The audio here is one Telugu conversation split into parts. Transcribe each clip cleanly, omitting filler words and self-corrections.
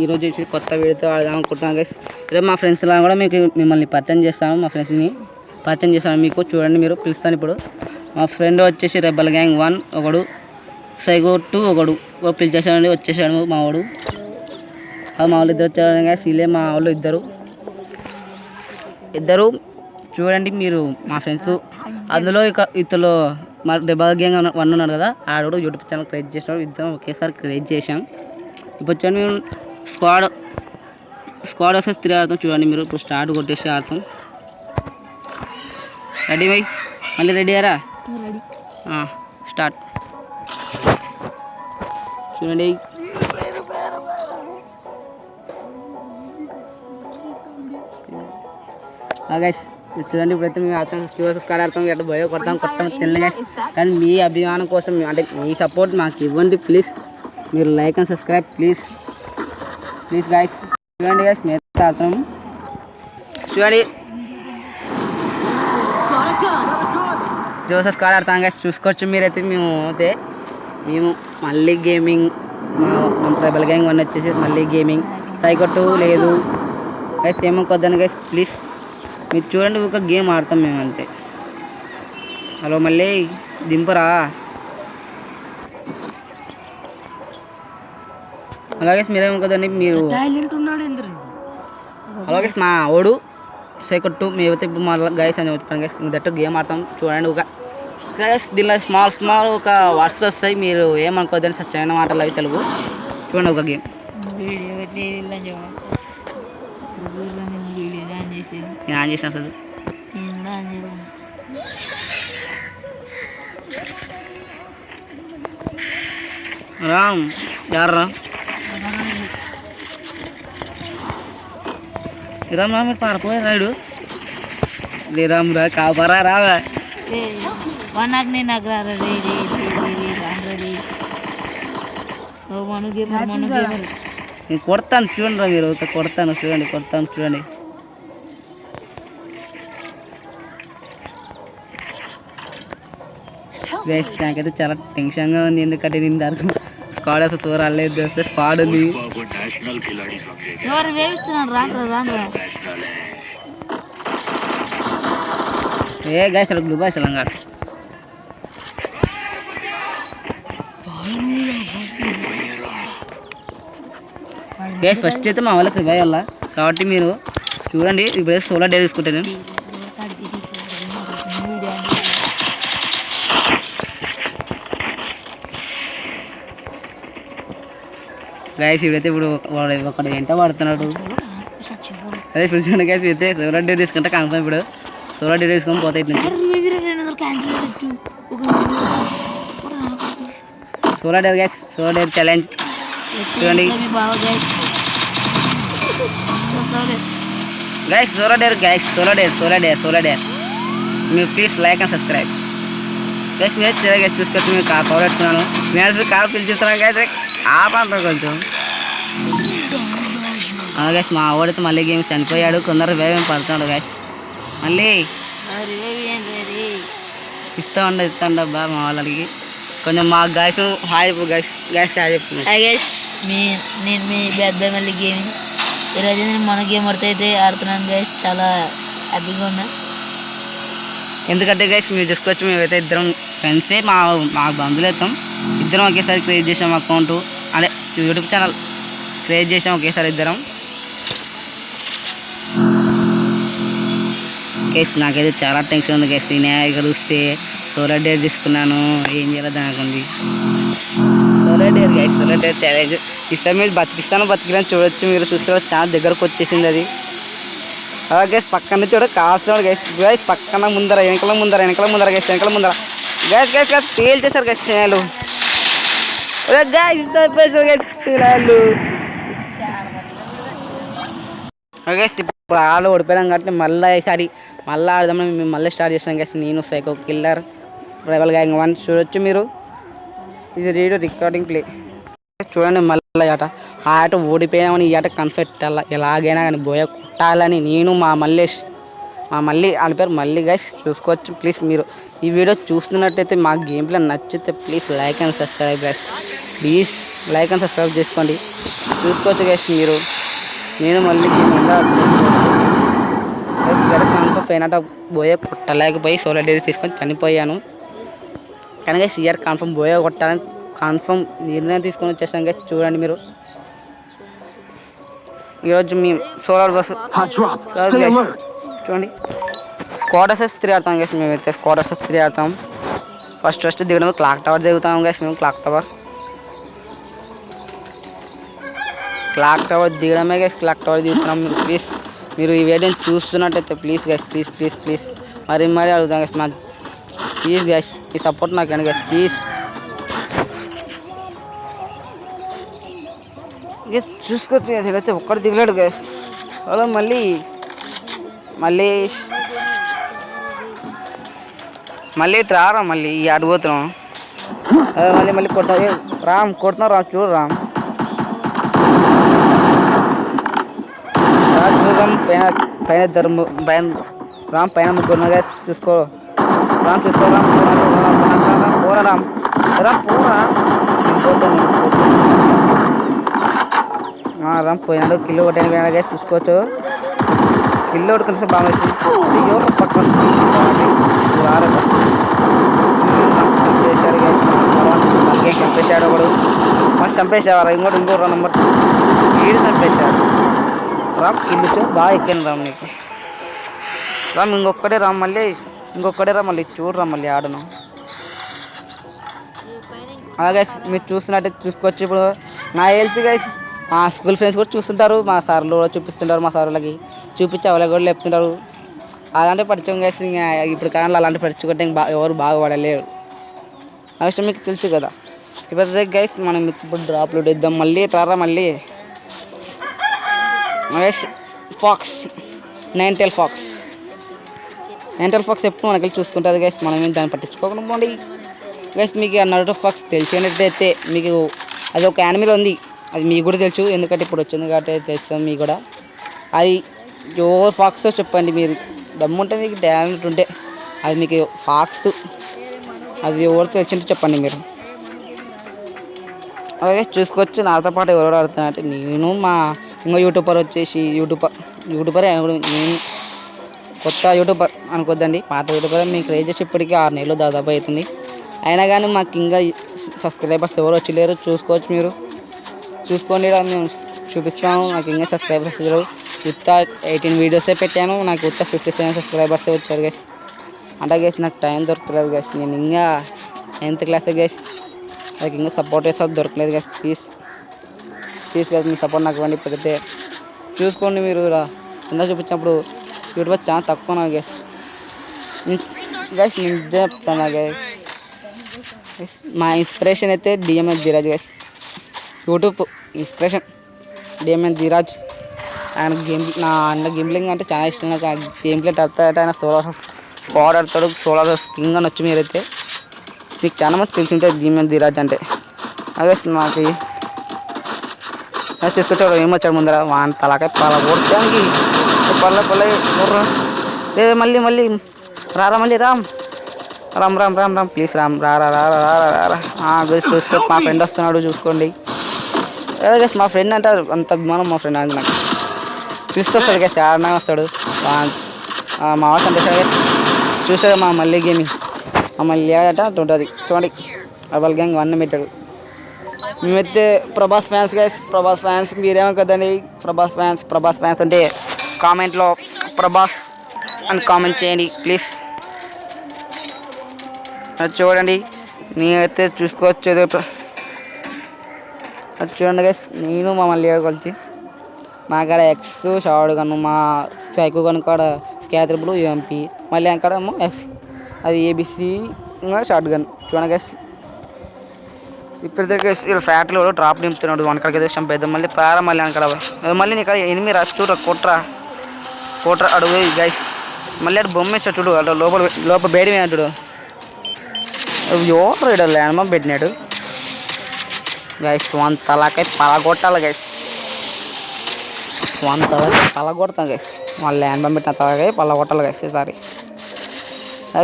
ఈరోజు వచ్చి కొత్త వీడియోతో ఆడదాం అనుకుంటున్నాను గైస్. ఈరోజు మా ఫ్రెండ్స్ లా కూడా మిమ్మల్ని పరిచయం చేస్తాను. మా ఫ్రెండ్స్ని పరిచయం చేస్తాను మీకు. చూడండి, మీరు పిలుస్తాను ఇప్పుడు. మా ఫ్రెండ్ వచ్చేసి రెబల్ గ్యాంగ్ 1 ఒకడు, సైగో 2 ఒకడు పిలిచేసాడండి. వచ్చేసాడు మా వాడు. మా వాళ్ళు ఇద్దరు వచ్చాడు గైస్. వీళ్ళే మా వాళ్ళు ఇద్దరు చూడండి మీరు మా ఫ్రెండ్స్. అందులో ఇతలో మా రెబల్ గ్యాంగ్ 1 ఉన్నాడు కదా, ఆడు యూట్యూబ్ ఛానల్ క్రియేట్ చేసినాడు. ఇద్దరం ఒకేసారి క్రియేట్ చేసాం. ఇప్పుడు చూడండి మేము స్క్వాడ్ వస్తే 3 ఆడతాం. చూడండి మీరు ఇప్పుడు స్టార్ట్ కొట్టేసి ఆడతాం. రెడీ బై, మళ్ళీ రెడీ అయ్యారా? స్టార్ట్. చూడండి చూడండి ఇప్పుడైతే మేము ఆడతాం. స్క్వాడ్ ఆడతాం. ఎట్లా భయో కొడతాం తెలియదు. కానీ మీ అభిమానం కోసం, అంటే మీ సపోర్ట్ మాకు ఇవ్వండి ప్లీజ్. మీరు like and subscribe please guys. చూడండి గైస్, మేము ఆడతాం. చూడండి జోసెస్ స్క్వాడ్ ఆడతాం గైస్. చూసుకోవచ్చు మీరైతే. మేము మళ్ళీ గేమింగ్, మా ట్రైబల్ గ్యాంగ్ 1 వచ్చేసి మళ్ళీ గేమింగ్. సైకో 2 లేదు గైస్, ఏమనుకోద్దాను గైస్ ప్లీజ్. మీరు చూడండి, ఒక గేమ్ ఆడతాం మేము అంతే. హలో, మళ్ళీ దింపరా? అలాగే మీరేమనుకోదండి. మీరు అలాగే మా ఓడు సైకో 2 మేమైతే ఇప్పుడు మళ్ళీ గైస్ అని చెప్పాను గైస్. దట్టు గేమ్ ఆడతాం. చూడండి ఒక గైస్, దీనిలో స్మాల్ ఒక వర్డ్స్ వస్తాయి. మీరు ఏమనుకోద్దని సత్యమైన మాటలు అవి తెలుగు. చూడండి ఒక గేమ్ ఆన్ చేసిన అసలు రామ్ యార్రా రామ్ మీరు పారిపోయా రాయుడు రామ్ రా కాపరా రావా నేను కొడతాను. చూడండి రా మీరు, కొడతాను చూడండి. నాకైతే చాలా టెన్షన్గా ఉంది. ఎందుకంటే నేను దానికి స్క్వాడ్ వస్తే చూడాలేదు. వస్తే స్క్వాడ్ ఉంది. ఏ గైస్ అక్కడ గ్లూ బాయ్స్ అలా గైస్. ఫస్ట్ అయితే మా వాళ్ళకి రివైవ్ అవ్వాలా కాబట్టి మీరు చూడండి. ఇప్పుడు సోలార్ డే తీసుకుంటాను నేను. గైస్ ఇప్పుడైతే ఒకడు ఎంట పడుతున్నాడు. అదే ఇప్పుడు చూడండి గైస్, అయితే సోలార్ డే తీసుకుంటే కన్ఫర్మ్. ఇప్పుడు సోలార్ డే తీసుకొని పోతే ఇటు నుంచి solar day guys, solar day challenge. చూడండి గైస్, సోలార్ డే మీరు please like and subscribe guys. మీరు గైస్ చూసుకొచ్చి మీరు కవర్ పెట్టుకున్నాను. నేను కార్ పిలిచిస్తున్నాను గైస్. ఆపంటారు కొంచెం గైస్. మా వాడితో మళ్ళీ గేమ్ చనిపోయాడు. కొందరు రివైవ్ పడుతున్నాడు గైస్. మళ్ళీ ఇస్తాండబ్బా మా వాళ్ళకి కొంచెం. మా గైస్ హాయ్ గైస్ చెప్తున్నాను. నేను మీ బ్యాడ్ బై మళ్ళీ గేమింగ్. ఈరోజు నేను మన గేమ్ అయితే ఆడుతున్నాను గైస్. చాలా హ్యాపీగా ఉన్నా. ఎందుకంటే గైస్ మీరు చూసుకోవచ్చు, మేమైతే ఇద్దరం ఫ్రెండ్సే. మా బంధువులు అవుతాం. ఇద్దరం ఒకేసారి క్రియేట్ చేసాం అకౌంట్, అదే యూట్యూబ్ ఛానల్ క్రియేట్ చేసాం ఒకేసారి ఇద్దరం. గైస్ నాకైతే చాలా టెన్షన్ ఉంది గైస్. నేను ఇక్కడ చూస్తే సోలార్ డే తీసుకున్నాను. ఏం చేయాలి దానికి. సోలార్ డే ఛాలెంజ్ ఇస్తాను. మీరు బతికిస్తాను చూడొచ్చు. మీరు చూస్తే చాలా దగ్గరకు వచ్చేసింది అది. అలాగే గైస్ పక్కన చూడ కాల్స్తున్నాడు గైస్. పక్కన ముందర వెనకల ముందర గైస్. వెనకల ముందర గైస్ ఫెయిల్ చేశారు గైస్. చేయాలి ఇప్పుడు ఆళ్ళు ఓడిపోయాం కాబట్టి మళ్ళీ ఆడదామని మేము మళ్ళీ స్టార్ట్ చేసాం గైస్. నేను సైకో కిల్లర్ ట్రైబల్ గ్యాంగ్ 1 చూడొచ్చు మీరు. ఇది రేడియో రికార్డింగ్ ప్లే. చూడండి మళ్ళీ ఆట ఓడిపోయామని ఈ ఆట కన్సెప్ట్ ఎలాగైనా కానీ బోయ కొట్టాలని నేను మా మళ్ళీ వాళ్ళ పేరు మళ్ళీ గైస్ చూసుకోవచ్చు. ప్లీజ్ మీరు ఈ వీడియో చూస్తున్నట్టయితే మా గేమ్ ప్లే నచ్చితే please like and subscribe guys. Please like and subscribe చేసుకోండి. చూసుకోవచ్చు గైస్ మీరు. నేను మళ్ళీ కాన్ఫర్మ్ పోయినట్టు బోయే కొట్టలేకపోయి సోలో డైరీస్ తీసుకొని చనిపోయాను. కానీ గైస్ ఇయర్ కన్ఫర్మ్ బోయే కొట్టాలని కన్ఫర్మ్ నిర్ణయం తీసుకొని వచ్చేసాను గైస్. చూడండి మీరు ఈరోజు మీ సోలార్ బస్ చూడండి స్క్వాడ్ వర్సెస్ 3 ఆడతాం గైస్. మేమైతే స్క్వాడ్ వర్సెస్ 3 ఆడతాం. ఫస్ట్ దిగడం క్లాక్ టవర్ దిగుతాం గైస్. మేము క్లాక్ టవర్ దిగడమే గైస్. క్లాక్ టవర్ దిగుతున్నాం. ప్లీజ్ మీరు ఈ వీడియోని చూస్తున్నట్టయితే ప్లీజ్ గైస్ ప్లీజ్ మరీ అడుగుతాం గైస్. మా ప్లీజ్ గైస్ ఈ సపోర్ట్ నాకు అండి గైస్ ప్లీజ్. గైస్ చూసుకోవచ్చు గైస్. ఇదైతే ఒక్కటి దిగలేడు గైస్. అలా మళ్ళీ రారా మళ్ళీ ఈ అడిపోతున్నాం. మళ్ళీ కొడతా కొడుతున్నావు రామ్ చూడు రామ్ పైన రామ్ పైన ముగ్గురు గైస్. చూసుకో రామ్ పోరా రామ్ రామ్ పోయినాడు. కిల్లు కొట్టాను పోయినా గైస్. చూసుకోవచ్చు కిల్లు కొట్టుకుని బాగా వచ్చింది. ఎవరు పక్కన చంపేశాడు ఒకడు. మనం చంపేసేవారు ఇంకో నెంబర్ 7 చంపేశాడు. రామ్ కిల్లు బాగా ఎక్కాను రామ్ నీకు. రామ్ ఇంకొక్కడే రా మళ్ళీ చూడరా మళ్ళీ ఆడను. అలాగే మీరు చూస్తున్నట్టు చూసుకోవచ్చు. ఇప్పుడు నా హెల్త్ గైస్ మా స్కూల్ ఫ్రెండ్స్ కూడా చూస్తుంటారు. మా సార్లు కూడా చూపిస్తుంటారు. మా సార్లకి చూపించి వాళ్ళకి కూడా చెప్తుంటారు. అలాంటి పరిచయం గైస్. ఇప్పుడు కానీ అలాంటి పరిచుకుంటే ఎవరు బాగా పడలేరు. ఆ విషయం మీకు తెలుసు కదా. ఇప్పుడు గైస్ మనం ఇప్పుడు డ్రాప్లు ఇద్దాం. మళ్ళీ రారా మళ్ళీ ఫాక్స్ 9 tail ఫాక్స్ ఎప్పుడు మనకి వెళ్ళి చూసుకుంటుంది గైస్. మనం ఏం దాన్ని పట్టించుకోకుండా పోండి గైస్. మీకు నరుటో ఫాక్స్ తెలిసినట్టయితే మీకు అది ఒక యానిమల్ ఉంది. అది మీకు కూడా తెలుసు ఎందుకంటే ఇప్పుడు వచ్చింది కాబట్టి తెలుస్తుంది మీకు కూడా. అది ఎవరు ఫాక్స్తో చెప్పండి మీరు దమ్ముంటే మీకు టాలెంట్ ఉంటే. అది మీకు ఫాక్స్ అది ఎవరు తెలిసింటే చెప్పండి మీరు. అలాగే చూసుకోవచ్చు నాతో పాటు ఎవరు ఆడుతున్నారంటే నేను మా ఇంకో యూట్యూబర్ వచ్చేసి యూట్యూబరే నేను కొత్త యూట్యూబర్ అనుకోద్దండి. పాత యూట్యూబర్ మీకు క్రియేట్ చేసి ఇప్పటికీ 6 నెలలు దాదాపు అవుతుంది. అయినా కానీ మాకు ఇంకా సబ్స్క్రైబర్స్ ఎవరు వచ్చలేరు. చూసుకోవచ్చు మీరు చూసుకోండి. మేము చూపిస్తాము. నాకు ఇంకా సబ్స్క్రైబర్స్ ఉత్త 18 వీడియోసే పెట్టాను. నాకు ఉత్త 57 సబ్స్క్రైబర్సే వచ్చారు గైస్. అంటే గైస్ నాకు టైం దొరకలేదు గైస్. నేను ఇంకా 9th క్లాసే గైస్. నాకు ఇంకా సపోర్ట్ చేసే దొరకలేదు guys. Please guys me support నాకు ఇవ్వండి. ఇప్పుడైతే చూసుకోండి మీరు ఇలా కింద చూపించినప్పుడు యూట్యూబ్ చాలా తక్కువ నాకు గైస్. నేను చెప్తాను గైస్. మా ఇన్స్పిరేషన్ అయితే DMs Dheeraj guys. YouTube inspiration DMs Dheeraj. ఆయన గేమ్ ప్లేయింగ్ అంటే చాలా ఇష్టం నాకు. గేమ్ ప్లే ఆడతాడు. ఆయన స్క్వాడ్ ఆడతాడు. సోలార్ కింగ్ అని వచ్చి మీరైతే మీకు చాలా మంది తెలిసింటారు డిఎంఎస్ ధీరాజ్ అంటే. అదే మాకు తీసుకొచ్చాడు ఏమొచ్చాడు ముందర వాని తలకాయ పల కొట్టడానికి పల్ల లేదు. మళ్ళీ రారా మళ్ళీ రామ్ ప్లీజ్ రారా గైస్. చూసుకో మా ఫ్రెండ్ వస్తున్నాడు చూసుకోండి. గైస్ మా ఫ్రెండ్ అంటే అంత అభిమానం మా ఫ్రెండ్ అంటే నాకు. చూస్తాడు గైస్ ఆడనే వస్తాడు. మా వాడు చంపేశాడు. చూసాడు మా మళ్ళీ గేమింగ్ మళ్ళీ ఆడట ఉంటుంది చూడండి. అర్బల్ గ్యాంగ్ 1 పెట్టాడు. మేమైతే Prabhas fans guys. Prabhas fans మీరేమో కదండి. ప్రభాస్ ఫ్యాన్స్ అంటే కామెంట్లో ప్రభాస్ అని కామెంట్ చేయండి ప్లీజ్. అది చూడండి నేనైతే చూసుకోవచ్చు. అది చూడండి గైస్. నేను మా మళ్ళీ కలిసి నా కాడ ఎక్స్ షార్ట్ గన్ను మా సైకో గన్ కాడ స్కాచర్ బ్లూ యూఎంపీ మళ్ళీ అక్కడ ఏమో అది ఏబిసి ఇంకా షార్ట్ గన్ చూడండి గైస్. ఇప్పుడైతే గైస్ ఇలా ఫ్యాక్టరీలో డ్రాప్ నింపుతున్నాడు. వనకాడికి అయితే చంపేద్దాం. మళ్ళీ మళ్ళీ అక్కడ మళ్ళీ నీకు ఎనిమిది చూడరా కొట్రా అడుగు గైస్. మళ్ళీ అటు బొమ్మ వేస్తాడు చూడు. అటు లోపల బయట మీద చూడు. ఎవరు ఇక్కడ ల్యాండ్ బాంబ్ పెట్టినాడు గైస్. వన్ తలకాయ పలగొట్టాలి గైస్. వన్ తలకాయ పలగొడతాం గైస్. వాళ్ళ ల్యాండ్ బాంబ్ పెట్టిన తలకాయ పలగొట్టాలి గైస్ ఈసారి.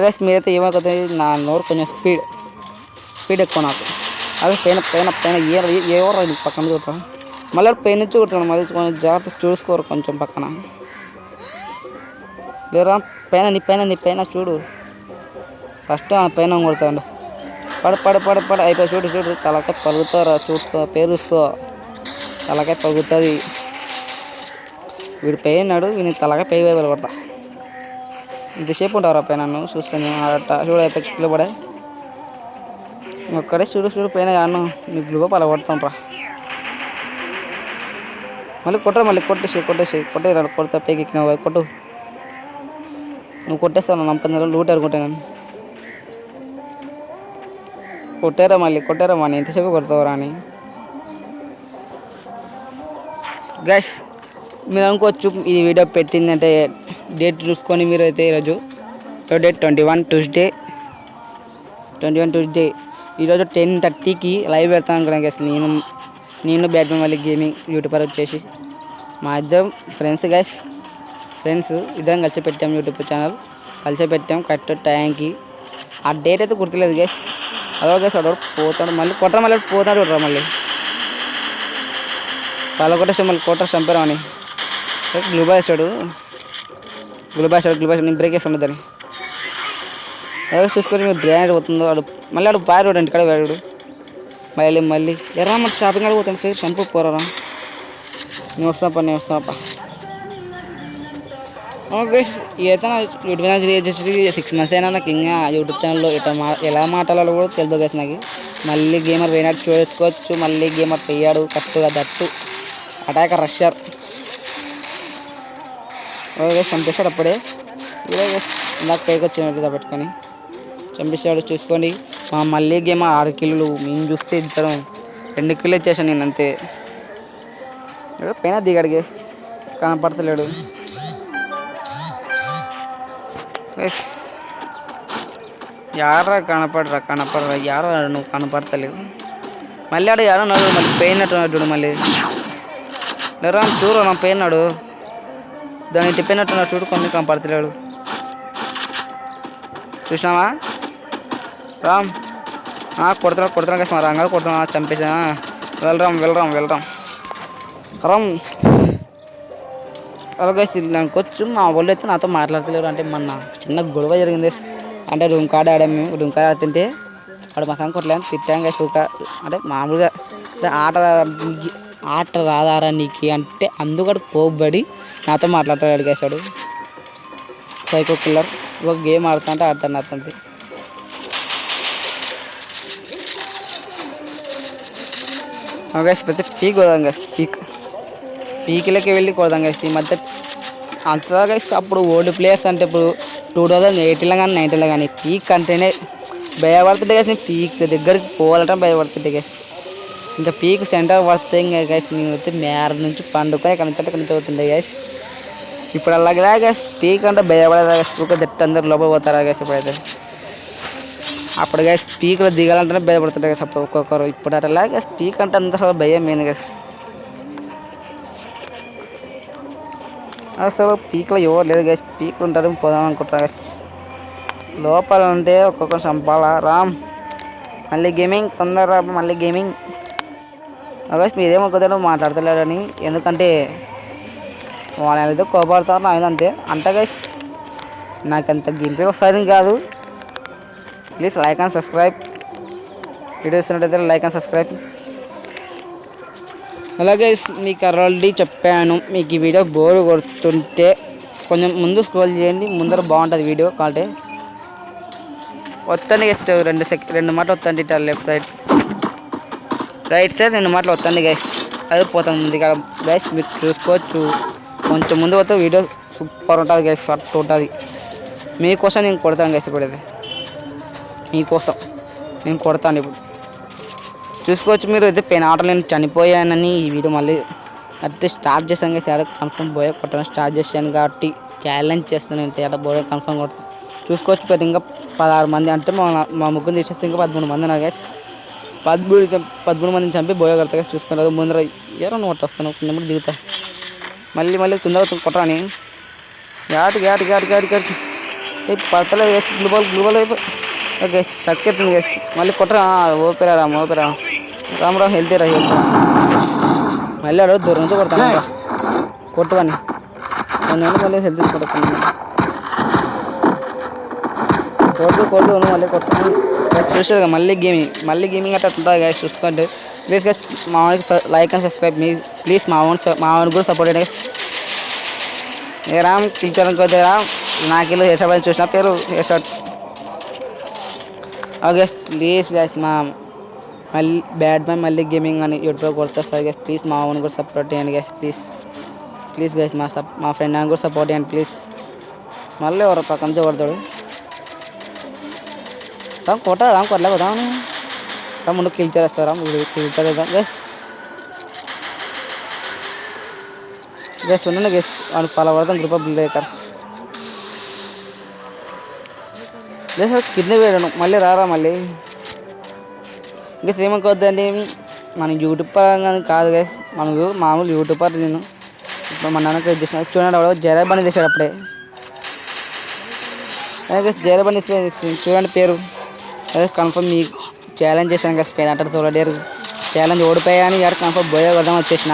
గైస్ మీరైతే ఏమైపోతుంది. నా నోరు కొంచెం స్పీడ్ ఎక్కువ నాకు. అది పైన పైన పైన ఎవరు పక్కన చూద్దాం మళ్ళీ పైన నుంచి కొట్టాను మళ్ళీ కొంచెం జాగ్రత్త చూసుకోరు కొంచెం పక్కన లేరా నీ పైన చూడు ఫస్ట్ పైన కొడతాడు పడ అయిపోయి చూడు తలకాయ పలుగుతారా చూసుకో పేరు చూసుకో తలకాయ పలుగుతుంది వీడు పోయినాడు వీని తలకాయ పై కొడతా ఇంతసేపు ఉంటారా పైన నన్ను చూస్తాను అట్ట చూడు అయిపోయి కిలో పడే ఒక్కడే చూడు పైన కాను నీకు గ్లూబో పల కొడతాను మళ్ళీ కొట్టేసి కొడతా పైకి ఎక్కినావు కొట్టు నువ్వు కొట్టేస్తాను నమ్మకం లూట్ అనుకుంటా నేను కొట్టారా మళ్ళీ ఎంతసేపు కొడతావురా అని గైస్ మీరు అనుకోవచ్చు ఈ వీడియో పెట్టిందంటే డేట్ చూసుకొని మీరు అయితే ఈరోజు డేట్ 21 ట్యూస్డే ఈరోజు 10:30కి లైవ్ పెడతాను అనుకున్నాను గైస్ నేను బ్యాట్మెన్ మళ్ళీ గేమింగ్ యూట్యూబర్ వచ్చేసి మా ఇద్దరం ఫ్రెండ్స్ ఇద్దరం కలిసి పెట్టాం యూట్యూబ్ ఛానల్ కలిసి పెట్టాం కరెక్ట్ టైంకి ఆ డేట్ అయితే గుర్తులేదు గైస్ అదో గైస్ అక్కడ పోతాడు మళ్ళీ పోతాడు మళ్ళీ వాళ్ళ కొట్టేసి మళ్ళీ చంపారు అని గ్లూబా వేస్తాడు నేను బ్రేక్ వేస్తాను దాన్ని అదే చూసుకొని మీరు డ్రైనేజ్ పోతుందో వాడు పారు ఇంటికాడ వాడు మళ్ళీ ఎరా మరి షాపింగ్ కాడ పోతాను ఫేర్ షంపూ పోరా నేను వస్తానప్పా గైస్ ఇదైతే నా యూట్యూబ్ ఛానల్ క్రియేట్ చేసి 6 months అయినా నాకు ఇంకా యూట్యూబ్ ఛానల్లో ఎలా మాట్లాడాలో కూడా తెలియదు గైస్ నాకు మళ్ళీ గేమర్ పోయినట్టు చూసుకోవచ్చు మళ్ళీ గేమర్ పోయాడు కరెక్ట్గా దట్టు అటాకర్ రష్యర్ చంపేశాడు అప్పుడే నాకు పైకి వచ్చినట్టు పెట్టుకొని చంపేశాడు చూసుకోండి మళ్ళీ గేమ్ 6 కిల్లులు మేము చూస్తే ఇద్దరం 2 కిల్లు ఇచ్చేసాను నేను అంతే పైన దిగాడు గేస్ కనపడతలేడు యారా కనపడరా యారో నువ్వు కనపడతలేవు మళ్ళీ ఆడు యారో నాడు మళ్ళీ పోయినట్టున్నాడు మళ్ళీ లేరా చూడు నా పోయినాడు దాన్ని తిప్పినట్టున్నాడు చూడు కొన్ని కనపడతలేడు చూసినావా రామ్ కొడుతున్నా కదా మా రంగాలు కొడుతున్నా చంపేసా వెళ్ళరాం రామ్ అలాగే అనుకోవచ్చు మా వాళ్ళు అయితే నాతో మాట్లాడతలేరు అంటే మొన్న చిన్న గొడవ జరిగింది అంటే రూమ్ కార్డ్ ఆడాము మేము రూమ్ కార్డ్ ఆడుతుంటే వాడు మా సంగ కొట్టలేని తిట్టాం సూక అంటే మామూలుగా ఆట రాదారా నీకు అంటే అందుకడు పోబడి నాతో మాట్లాడతాడు అడిగేశాడు సైకో కిల్లర్ ఒక గేమ్ ఆడుతుంటే ఆడతాను నాతో పెద్ద పీక్ కొడదాం గైస్ పీక్లకి వెళ్ళి కొడదాం గైస్ ఈ మధ్య అంతగా గైస్ అప్పుడు ఓల్డ్ ప్లేయర్స్ అంటే ఇప్పుడు 2018లో కానీ 19లో కానీ పీక్ అంటేనే భయపడుతుంటే గైస్ నేను పీక్ దగ్గరికి పోవాలంటే భయపడుతుంటే గైస్ ఇంకా పీక్ సెంటర్ పడితే ఇంకా గైస్ నేను అయితే మేర నుంచి పండుకొని ఇక్కడ నుంచి అవుతుండే గైస్ ఇప్పుడు అలాగే గైస్ పీక్ అంటే భయపడేదా గైస్ ఒక దట్టు అందరు లోపల పోతారా గైస్ ఇప్పుడైతే అప్పుడు గైస్ పీక్లో దిగాలంటేనే భయపడుతుంటే గైస్ అప్పుడు ఒక్కొక్కరు ఇప్పుడు అట్లా గైస్ పీక్ అంటే అంత అసలు భయం మెయిన్ గైస్ అసలు పీక్లో ఎవరు లేదు గైస్ పీక్లు ఉంటారు పోదాం అనుకుంటారు గైస్ లోపల ఉంటే ఒక్కొక్కరు చంపాలా రామ్ మళ్ళీ గేమింగ్ తొందరగా మళ్ళీ గేమింగ్ గైస్ మీరేమో కుదరదు మాట్లాడతలేడని ఎందుకంటే వాళ్ళని అయితే కోపడతారు నా అంతే అంటే గైస్ నాకు అంత గేమ్ వస్తారని కాదు please like and subscribe video ఇస్తున్నట్టయితే లైక్ అండ్ సబ్స్క్రైబ్ అలాగే మీకు ఆల్రెడీ చెప్పాను మీకు ఈ వీడియో బోర్ కొడుతుంటే కొంచెం ముందు స్క్రోల్ చేయండి ముందర బాగుంటుంది వీడియో కాంటే వస్తుంది గైస్ 2 మాటలు వస్తుంది ఇట్లా లెఫ్ట్ సైడ్ రైట్ సైడ్ 2 మాటలు వస్తుంది గైస్ అది పోతుంది ముందుగా గైస్ మీరు చూసుకోవచ్చు కొంచెం ముందు పోతే వీడియో సూపర్ ఉంటుంది గైస్ షార్ట్ ఉంటుంది మీకోసం నేను కొడతాను గైస్ ఇప్పుడైతే మీకోసం నేను కొడతాను ఇప్పుడు చూసుకోవచ్చు మీరు అయితే పెయిన్ ఆటలు నేను చనిపోయానని ఈ వీడియో మళ్ళీ అయితే స్టార్ట్ చేశాను కదా తేడా కన్ఫర్మ్ బోయే కొట్టడం స్టార్ట్ చేశాను కాబట్టి ఛాలెంజ్ చేస్తున్నాను తేడా బోయే కన్ఫర్మ్ కొడతాను చూసుకోవచ్చు పెద్ద ఇంకా 16 మంది అంటే మా ముగ్గురు తీసేస్తే ఇంకా 13 మంది నాకు 13 మందిని చంపి బోయే కడతా చూసుకుంటారు ముందర ఎవరో నోట్ వస్తాను నెంబర్ దిగుతా మళ్ళీ కింద కొట్టరాని గాటి పడతలేదు గ్లూబల్ అయిపోయి ఓకే స్ట్రక్ అవుతుంది మళ్ళీ కొట్టరా ఓపెరా రామ్ హెల్తీ రా హెల్తీ మళ్ళీ అడుగు దూరం నుంచి కొడతాను రా కొట్టువని నేను మళ్ళీ హెల్తీ కొడుతున్నాను కొట్టు నువ్వు మళ్ళీ కొట్టు చూసారు కదా మళ్ళీ గేమింగ్ అట్లా ఉంటుంది guys చూసుకోండి ప్లీజ్ guys మా వాడికి లైక్ అండ్ సబ్స్క్రైబ్ మీ ప్లీజ్ మా వాడిని కూడా సపోర్ట్ చేయండి ఏ రామ్ టీచర్ అనుకోతే రామ్ నాకెళ్ళి హెయిర్ షాట్ చూసిన పేరు hair shot okay please guys మా మళ్ళీ బ్యాడ్ బాయ్ మళ్ళీ గేమింగ్ అని యూట్యూబ్లో కొడుతుంది గైస్ ప్లీజ్ మా వాడిని కూడా సపోర్ట్ చేయండి గైస్ ప్లీజ్ గైస్ మా ఫ్రెండ్ అని కూడా సపోర్ట్ చేయండి ప్లీజ్ మళ్ళీ ఎవరు పక్క నుంచి కొడతాడు రామ్ కొట్టలేకపోతా రామ్ ముందు కిల్ చేస్తావు రామ్ కిల్ చేద్దాం గెస్ ఉండండి గెస్ వాడు ఫాలో పడతాం గ్రూప్ ఆఫ్ బ్రేకర్ గెస్ కింద వేయడం మళ్ళీ రారా మళ్ళీ గెస్ ఏమనుకోవద్దండి మన యూట్యూబ్ పరంగా కాదు గెస్ మనకు మామూలు యూట్యూబర్ నేను ఇప్పుడు మన నాన్న క్రియేట్ చేసిన చూడండి వాడు జరా బండి చేశాడు అప్పుడే గెస్ జరా బండి చూడండి పేరు అదే కన్ఫర్మ్ మీ ఛాలెంజ్ చేశాను గెస్ పేరు అంటే చూడలేరు ఛాలెంజ్ ఓడిపోయాని ఇక్కడ కన్ఫర్మ్ బోయే కొడదాం వచ్చేసిన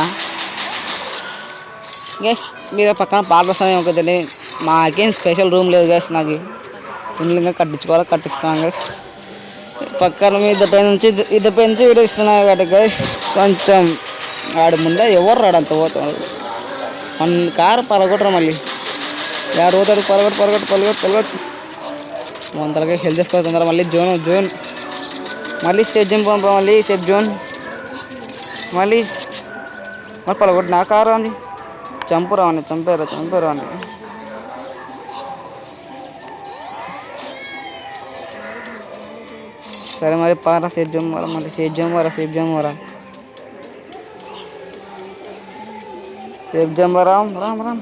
గెస్ మీరు పక్కన పాటలు వస్తాయి ఒకదండి మాకేం స్పెషల్ రూమ్ లేదు గెస్ నాకు ఇల్లు ఇంకా కట్టిస్తాను గెస్ పక్కన మీ ఇద్దరిపై నుంచి వీడియో ఇస్తున్నాను కాబట్టి గెస్ కొంచెం ఆడు ముందే ఎవరు రాడు అంత పోతాడు మన కారు పలగొట్టరు మళ్ళీ ఆడు పోతాడు పలగొట్టు వందలకి హెల్త్ చేసుకోవాలి తొందర మళ్ళీ జోన్ మళ్ళీ స్టేట్ జంప్ మళ్ళీ సేఫ్ జోన్ మళ్ళీ పలగొట్టు నా కారు అంది చంపారు అని సరే మరి పారా సేఫ్ జోన్ మళ్ళీ సేఫ్ జోన్ రామ్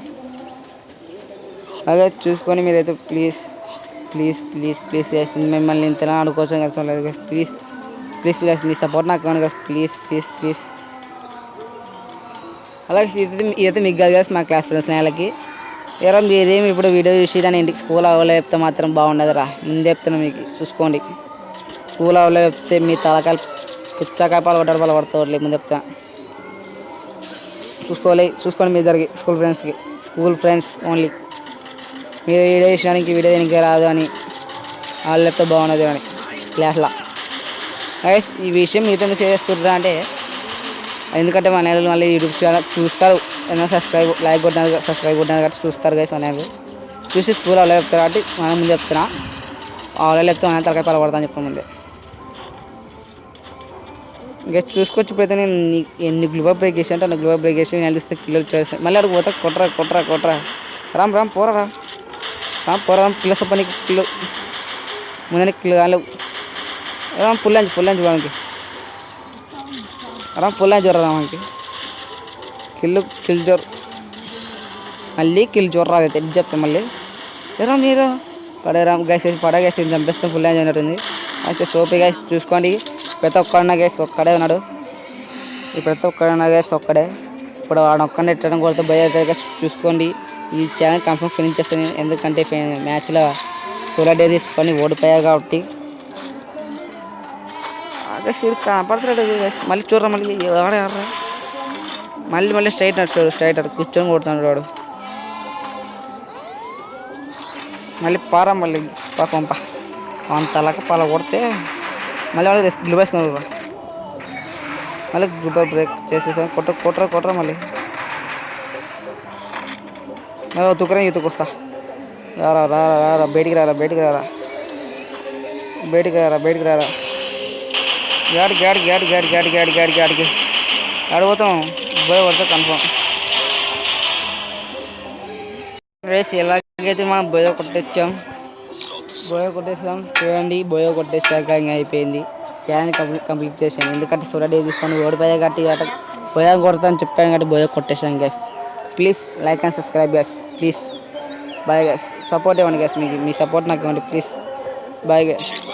అలాగే చూసుకొని మీరైతే ప్లీజ్ మిమ్మల్ని ఇంతలా ఆడుకోవచ్చు కదా లేదు ప్లీజ్ మీ సపోర్ట్ నాకు ఇవ్వండి కదా ప్లీజ్ అలాగే ఇదైతే మీకు కాదు కదా మా క్లాస్ ఫ్రెండ్స్ వాళ్ళకి ఎవరో మీరేమి ఇప్పుడు వీడియో చూసి దాన్ని ఇంటికి స్కూల్ అవ్వలే చెప్తే మాత్రం బాగుండదురా ముందు చెప్తాను మీకు చూసుకోండి స్కూల్ అవ్వలే చెప్తే మీ తలకాయలు పుచ్చకాయ పాలు పడతారు ముందు చెప్తా చూసుకోండి మీ ఇద్దరికి స్కూల్ ఫ్రెండ్స్ ఓన్లీ మీరు వీడియో చేసడానికి వీడియో దీనికి రాదు అని వాళ్ళు చెప్తే బాగున్నది అని క్లాస్లో ఈ విషయం మీతో ఎందుకు చేసుకుంటారా అంటే ఎందుకంటే మన నెలలు మళ్ళీ యూట్యూబ్ ఛానల్ చూస్తారు ఏదైనా సబ్స్క్రైబ్ కొట్టినారు కాబట్టి చూస్తారు గైస్ మన చూసి స్కూల్ వాళ్ళు చెప్తారు కాబట్టి మనం ముందు చెప్తున్నా వాళ్ళు చెప్తే మన తలకాయ పాలు పడతాను చెప్పిన ముందే ఇంకా చూసుకోవచ్చు ఇప్పుడైతే నేను ఎన్ని గ్లూబా బ్రేక్ చేసి అంటే గ్లూబా బ్రేక్ చేసి నేను వెళ్తే కిలోలు చేస్తాను మళ్ళీ అడుగు పోతా కొట్టరా రామ్ పోరా కిలో సప్ప నీకు కిలో ముందే కిలో కాలు రామ్ ఫుల్ లంచ్ వానికి రామ్ ఫుల్ లంచ్ రామానికి కిల్ జోర్ మళ్ళీ కిల్ జోర్ రాదు అయితే చెప్తాను మళ్ళీ రామ్ మీరు పడేరామ్ గ్యాస్ చంపేస్తాం ఫుల్ లంచ్ అయినట్టుంది మంచిగా సోపీ గ్యాస్ చూసుకోండి ప్రతి ఒక్కడన్నా గ్యాస్ ఒక్కడే ఉన్నాడు ఒక్కడే ఇప్పుడు వాడు ఒక్కడే ఎట్టడం కొడితే భయ చూసుకోండి ఈ ఛానల్ కన్ఫర్మ్ ఫినిష్ చేస్తాను ఎందుకంటే మ్యాచ్లో సోలార్ డే తీసుకొని ఓడిపోయారు కాబట్టి అదే సీడ్ కనపడుతున్నాడు మళ్ళీ చూడరా మళ్ళీ స్ట్రైట్ కూర్చొని కొడుతున్నాడు వాడు మళ్ళీ పారా మళ్ళీ పంప వన్ తలక పాల కొడితే మళ్ళీ వాళ్ళకి గ్లూ వేసుకున్నారు మళ్ళీ గ్రూప్ బ్రేక్ చేసేసాను కొట్టరా మళ్ళీ తుక్కరా వస్తా రారా బయటికి రారా గాడికి ఆడిపోతాం బోయ కొడతా కన్ఫర్మ్ రేస్ ఎలాగైతే మనం బోయ కొట్టేసాం చూడండి బోయ కొట్టేసాక ఇంకా అయిపోయింది ఛాలెంజ్ కంప్లీట్ చేసాను ఎందుకంటే సోడా డే తీసుకొని ఓడిపోయా కాబట్టి బోయ కొడతాను చెప్పాను కాబట్టి బోయ కొట్టేసాను guys please like and subscribe guys please bye guys support ఇవ్వండి గ్యాస్ మీ సపోర్ట్ నాకు ఇవ్వండి ప్లీజ్ బాయ్ గ్యాస్